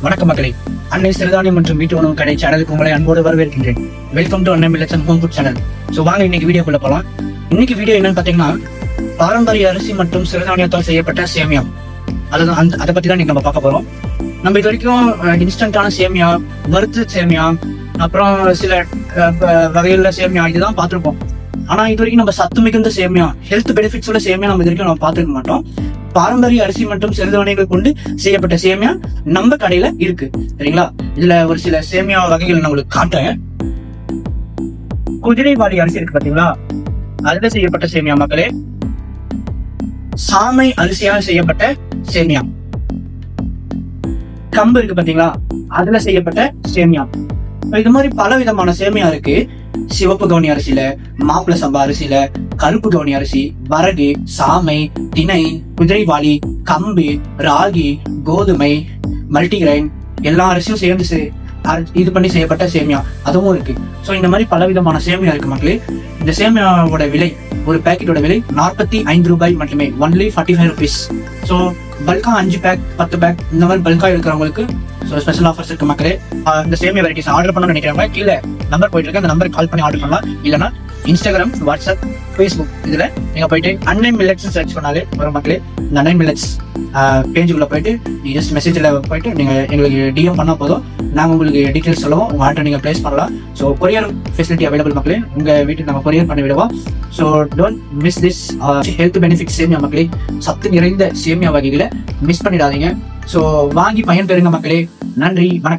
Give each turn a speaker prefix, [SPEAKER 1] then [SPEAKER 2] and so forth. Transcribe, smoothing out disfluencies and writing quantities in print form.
[SPEAKER 1] வணக்கம் மக்களே, அன்னை சிறுதானியம் மற்றும் வீட்டு உணவு கடை சேனலுக்கு உங்களை அன்போடு வரவேற்கின்றேன். வெல்கம் டு அன்னை millets and home food channel. So வாங்க இன்னைக்கு வீடியோக்குள்ள போகலாம். இன்னைக்கு வீடியோ என்னன்னு பார்த்தீங்கன்னா, பாரம்பரிய அரிசி மற்றும் சிறுதானியத்தால் செய்யப்பட்ட சேமியா, அதை பத்தி தான் இன்னைக்கு நம்ம பார்க்க போறோம். நம்ம இது வரைக்கும் இன்ஸ்டன்டான சேமியா, வறுத்து சேமியா, அப்புறம் சில வகையில சேமியா இதுதான் பார்த்துருப்போம். ஆனா இது வரைக்கும் நம்ம சத்து மிகுந்த சேமியா, ஹெல்த் பெனிஃபிட்ஸோட சேமியா நம்ம இது வரைக்கும் நம்ம பார்த்துருக்க மாட்டோம். பாரம்பரிய அரிசி மற்றும் சிறுதானியங்கள் கொண்டு செய்யப்பட்ட சேமியா நம்ம கடையில இருக்கு, சரிங்களா? இதுல ஒரு சில சேமியா வகைகள் நான் உங்களுக்கு காட்டுறேன். குதிரைவாலி அரிசி இருக்கு பாத்தீங்களா, அதுல செய்யப்பட்ட சேமியா மக்களே. சாமை அரிசியால் செய்யப்பட்ட சேமியா. கம்பு இருக்கு பாத்தீங்களா, அதுல செய்யப்பட்ட சேமியா. இது மாதிரி பல விதமான சேமியா இருக்கு. சிவப்பு கவுனி அரிசியில, மாப்பிள சம்பா அரிசியில, கருப்பு கவுனி அரிசி, வரகு, சாமை, திணை, குதிரைவாலி, கம்பு, ராகி, கோதுமை, மல்டிகிரைன் எல்லா அரிசியும் சேர்ந்து இது பண்ணி செய்யப்பட்ட சேமியா அதுவும் இருக்கு. ஸோ இந்த மாதிரி பல விதமான சேமியா இருக்கு மக்களே. இந்த சேமியாவோட விலை, ஒரு பேக்கெட்டோட விலை 45 ரூபாய் மட்டுமே, ஒன்லி 45 rupees. ஸோ பல்கா 5 பேக் 10 பேக் இந்த மாதிரி பல்கா இருக்கிறவங்களுக்கு ஸ்பெஷல் ஆஃபர்ஸ் இருக்கு மக்களே. இந்த சேமியா வெரைட்டிஸ் ஆர்டர் பண்ணணும்னு நினைக்கிறவங்க கீழே நம்பர் போயிட்டு இருக்கு, அந்த நம்பருக்கு கால் பண்ணி ஆர்டர் பண்ணலாம். இல்லைன்னா இன்ஸ்டாகிராம், வாட்ஸ்அப், ஃபேஸ்புக் இதுல நீங்க போயிட்டு அன்னை மில்லட்ஸ் சர்ச் பண்ணாலே வரும் மக்களே. இந்த அன்னை மில்லட்ஸ் பேஜுக்குள்ள போயிட்டு ஜஸ்ட் மெசேஜ்ல போயிட்டு நீங்க எங்களுக்கு டிஎம் பண்ணா போதும், நாங்க உங்களுக்கு டீடைல்ஸ் சொல்லுவோம், உங்க ஆர்டர் நீங்க பிளேஸ் பண்ணலாம். ஸோ கொரியர் ஃபெசிலிட்டி அவைலபிள் மக்களே, உங்க வீட்டுக்கு நம்ம கொரியர் பண்ணி விடுவோம். So don't miss this health benefit சேமியா மக்களே. சத்து நிறைந்த சேமியா வகைகளை மிஸ் பண்ணிடாதீங்க. ஸோ வாங்கி பயன்பெறுங்க மக்களே. நன்றி, வணக்கம்.